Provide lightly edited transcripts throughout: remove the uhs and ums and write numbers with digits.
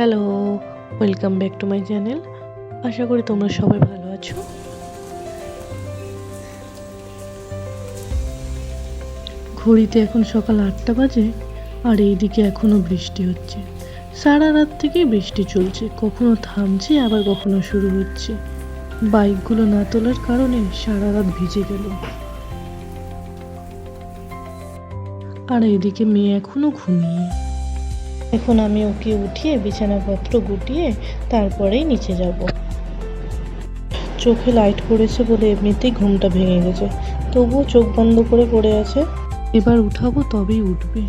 Hello, welcome back to my channel. আশা করি তোমরা সবাই ভালো আছো। ঘড়িতে এখন সকাল 8টা বাজে, আর এইদিকে এখনো বৃষ্টি হচ্ছে। সারা রাত থেকেই বৃষ্টি চলছে, কখনো থামছে আবার কখনো শুরু হচ্ছে। বাইকগুলো না তোলার কারণে সারা রাত ভিজে গেল। আর এদিকে মেয়ে এখনো ঘুমিয়ে। এখন আমি ওকে উঠিয়ে বিছানাপত্র গুটিয়ে তারপরেই নিচে যাব। চোখে লাইট পড়েছে বলে এমনিতেই ঘুমটা ভেঙে গেছে, তবুও চোখ বন্ধ করে পড়ে আছে। এবার উঠাবো তবেই উঠবে।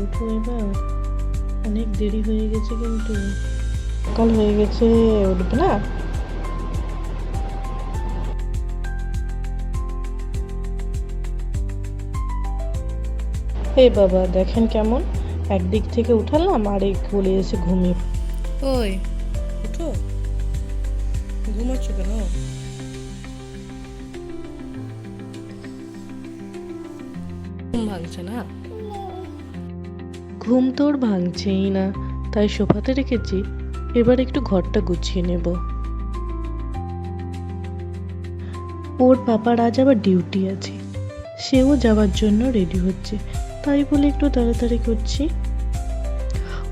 উঠো এবার, অনেক দেরি হয়ে গেছে, কিন্তু সকাল হয়ে গেছে, উঠবে না? হে বাবা, দেখেন কেমন একদিক থেকে উঠালাম আর এক বলে এসে ঘুমিয়ে। ওই উঠো, ঘুমাচ্ছ কেন? ঘুম ভাঙছে না? ঘুম তোর ভাঙছেই না, তাই সোফাতে রেখেছি। এবার একটু ঘরটা গুছিয়ে নেব। ওর পাপার আজ আবার ডিউটি আছে, সেও যাওয়ার জন্য রেডি হচ্ছে, তাই বলে একটু তাড়াতাড়ি করছি।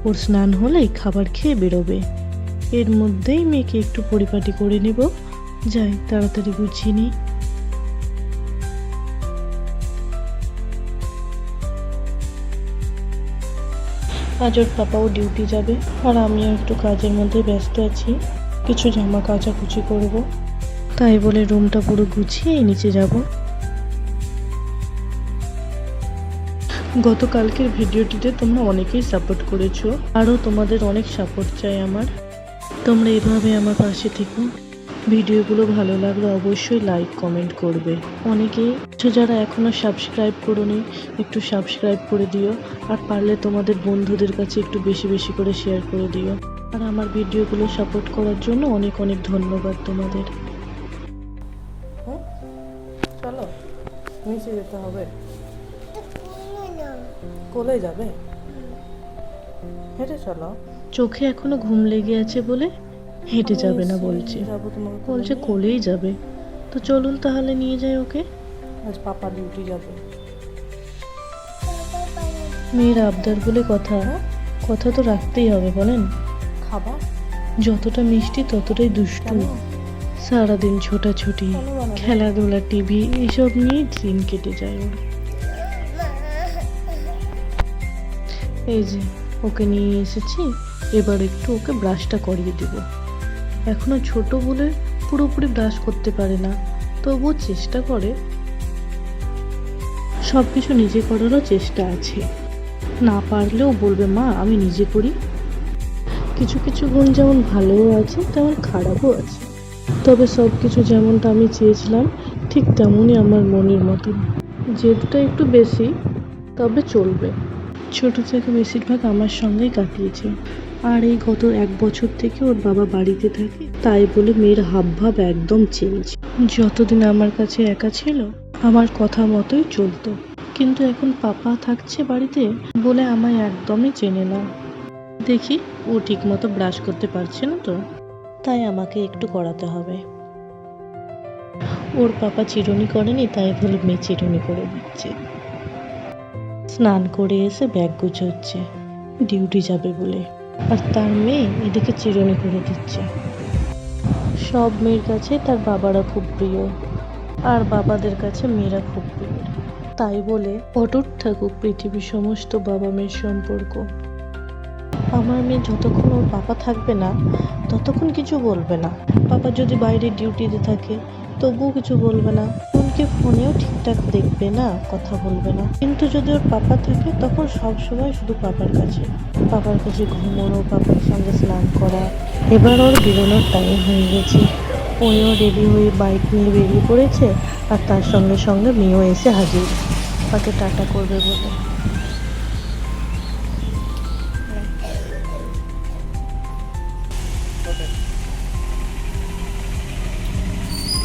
ওর স্নান হলেই খাবার খেয়ে বেরোবে, এর মধ্যেই মেয়েকে একটু পরিপাটি করে নেব। যাই তাড়াতাড়ি গুছিয়ে নিই। আজ ওর পাপাও ডিউটি যাবে, আর আমিও একটু কাজের মধ্যে ব্যস্ত আছি। কিছু জামা কাচাকুচি করব, তাই বলে রুমটা পুরো গুছিয়ে নিচে যাব। গতকালকের ভিডিওটিতে তোমরা অনেকেই সাপোর্ট করেছো, আরও তোমাদের অনেক সাপোর্ট চাই আমার। তোমরা এভাবে আমার পাশে থেকো। ভিডিওগুলো ভালো লাগলে অবশ্যই লাইক কমেন্ট করবে। অনেকেই যারা এখনও সাবস্ক্রাইব করোনি, একটু সাবস্ক্রাইব করে দিও। আর পারলে তোমাদের বন্ধুদের কাছে একটু বেশি বেশি করে শেয়ার করে দিও। আর আমার ভিডিওগুলো সাপোর্ট করার জন্য অনেক অনেক ধন্যবাদ তোমাদের। চলো নিচে যেতে হবে। কোলে যাবে? হেঁটে চলো। চোখে এখনো ঘুম লেগে আছে বলে হেঁটে যাবে না বলছে, বলছে কোলেই যাবে। তো চলুন তাহলে নিয়ে যাই ওকে। আজ পাপা ডিউটি যাবে। মেয়ের আবদার বলে কথা, কথা তো রাখতেই হবে বলেন। খাবার যতটা মিষ্টি ততটাই দুষ্টু। সারাদিন ছোটাছুটি, খেলাধুলা, টিভি এসব নিয়ে দিন কেটে যায় ওর। এই যে ওকে নিয়ে এসেছি, এবার একটু ওকে ব্রাশটা করিয়ে দেব। এখনো ছোট বলে পুরোপুরি ব্রাশ করতে পারে না, তবুও চেষ্টা করে। সব কিছু নিজে করারও চেষ্টা আছে, না পারলেও বলবে মা আমি নিজে করি। কিছু কিছু গুণ যেমন ভালোও আছে তেমন খারাপও আছে, তবে সব কিছু যেমনটা আমি চেয়েছিলাম ঠিক তেমনই আমার মনের মতন। জেদটা একটু বেশি, তবে চলবে। ছোট থেকে বেশিরভাগ আমার সঙ্গেই কাটিয়েছে, আর এই গত 1 বছর থেকে ওর বাবা বাড়িতে থাকে, তাই বলে মেয়ের হাবভাব একদম চেঞ্জ। যতদিন আমার কাছে একা ছিল আমার কথা মতোই চলতো, কিন্তু এখন পাপা থাকছে বাড়িতে বলে আমায় একদমই চেনে না। দেখি ও ঠিক মতো ব্রাশ করতে পারছে না তো, তাই আমাকে একটু করাতে হবে। ওর পাপা চিরুনি করেনি, তাই বলে মেয়ে চিরুনি করে দিচ্ছে। স্নান করে এসে ব্যাগ গুছোচ্ছে, ডিউটি যাবে বলে, আর তার মেয়ে এদিকে চিরুনি করে দিচ্ছে। সব মেয়ের কাছে তার বাবারা খুব প্রিয়, আর বাবাদের কাছে মেয়েরা খুব প্রিয়, তাই বলে অটুট থাকুক পৃথিবীর সমস্ত বাবা মেয়ের সম্পর্ক। আমার মেয়ে যতক্ষণ ওর পাপা থাকবে না ততক্ষণ কিছু বলবে না। পাপা যদি বাইরে ডিউটিতে থাকে তবুও কিছু বলবে না, ফোনকে ফোনেও ঠিকঠাক দেখবে না, কথা বলবে না। কিন্তু যদি ওর পাপা থাকে তখন সব সময় শুধু পাপার কাছে, পাপার কাছে ঘুমোনো, পাপার সঙ্গে স্নান করা। এবার ওর বেরোনোর টাইম হয়ে গেছে, ওইও রেডি হয়ে বাইক নিয়ে বেরিয়ে পড়েছে, আর তার সঙ্গে সঙ্গে মেয়েও এসে হাজির, তাকে টাটা করবে বলে।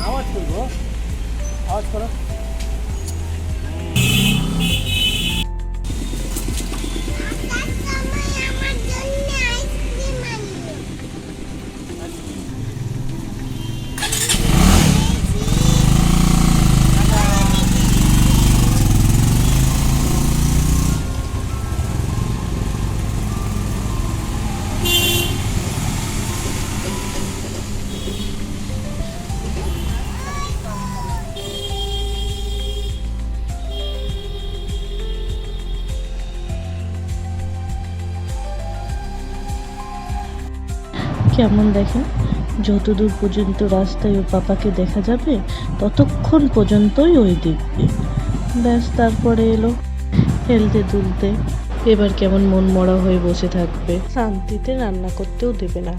আওয়াজ করবো, আওয়াজ করো। কেমন দেখেন, যতদূর পর্যন্ত রাস্তায় ওর পাপাকে দেখা যাবে ততক্ষণ পর্যন্তই ওই দেখবে। ব্যাস, তারপরে এলো হেলতে দুলতে। এবার কেমন মন মরা হয়ে বসে থাকবে, শান্তিতে রান্না করতেও দেবে না।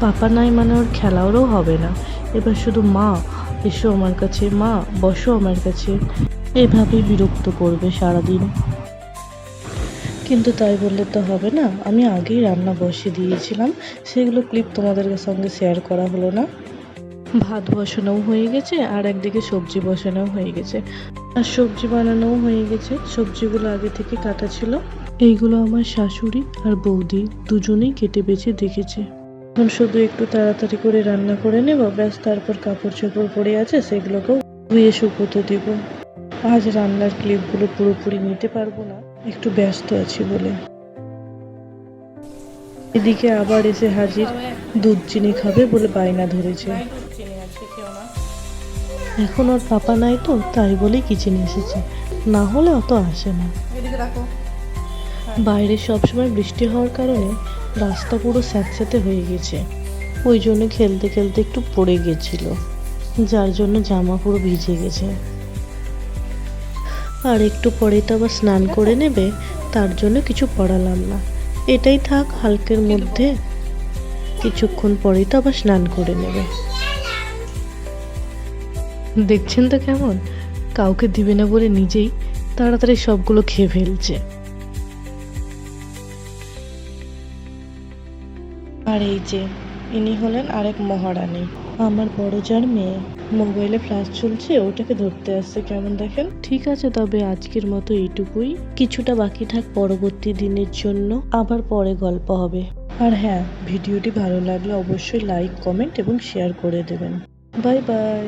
পাপা নাই মানে ওর খেলাওরও হবে না। এবার শুধু মা এসো আমার কাছে, মা বসো আমার কাছে, এভাবেই বিরক্ত করবে সারাদিন। কিন্তু তাই বললে তো হবে না, আমি আগেই রান্না বসিয়ে দিয়েছিলাম, সেগুলো ক্লিপ তোমাদের সঙ্গে শেয়ার করা হলো না। ভাত বসানোও হয়ে গেছে আর একদিকে সবজি বসানোও হয়ে গেছে, আর সবজি বানানোও হয়ে গেছে। সবজিগুলো আগে থেকে কাটা ছিল। এইগুলো আমার শাশুড়ি আর বৌদি দুজনেই কেটে বেছে দেখেছে। এখন শুধু একটু তাড়াতাড়ি করে রান্না করে নেব, ব্যাস, তারপর কাপড় চোপড় পড়ে আছে সেগুলোকেও ধুয়ে শুকোতে দেব। আজ রান্নার ক্লিপগুলো পুরোপুরি নিতে পারবো না, একটু ব্যস্ত আছি বলে। এদিকে আবার এসে হাজির, দুধ চিনি খাবে বলে বায়না ধরেছে। এখন ওর পাপা নাই তো, তাই বলেই কিচেনে এসেছে, না হলে অত আসে না। বাইরে সবসময় বৃষ্টি হওয়ার কারণে রাস্তা পুরো স্যাঁতস্যাঁতে হয়ে গেছে, ওই জন্য খেলতে খেলতে একটু পড়ে গেছিল, যার জন্য জামা পুরো ভিজে গেছে। আর একটু পরেই তো আবার স্নান করে নেবে, তার জন্য কিছু পড়ালাম না, এটাই থাক হালকের মধ্যে। কিছুক্ষণ পরেই তো আবার স্নান করে নেবে। দেখছেন তো কেমন, কাউকে দিবে না বলে নিজেই তাড়াতাড়ি সবগুলো খেয়ে ফেলছে। আর এই যে ইনি হলেন আরেক মহারানী, আমার বড় যার মেয়ে। মোবাইলে ফ্ল্যাশ চলছে, ওটাকে ধরতে আসছে, কেমন দেখেন। ঠিক আছে, তবে আজকের মতো এইটুকুই, কিছুটা বাকি থাক পরবর্তী দিনের জন্য, আবার পরে গল্প হবে। আর হ্যাঁ, ভিডিওটি ভালো লাগলে অবশ্যই লাইক, কমেন্ট এবং শেয়ার করে দেবেন। Bye bye.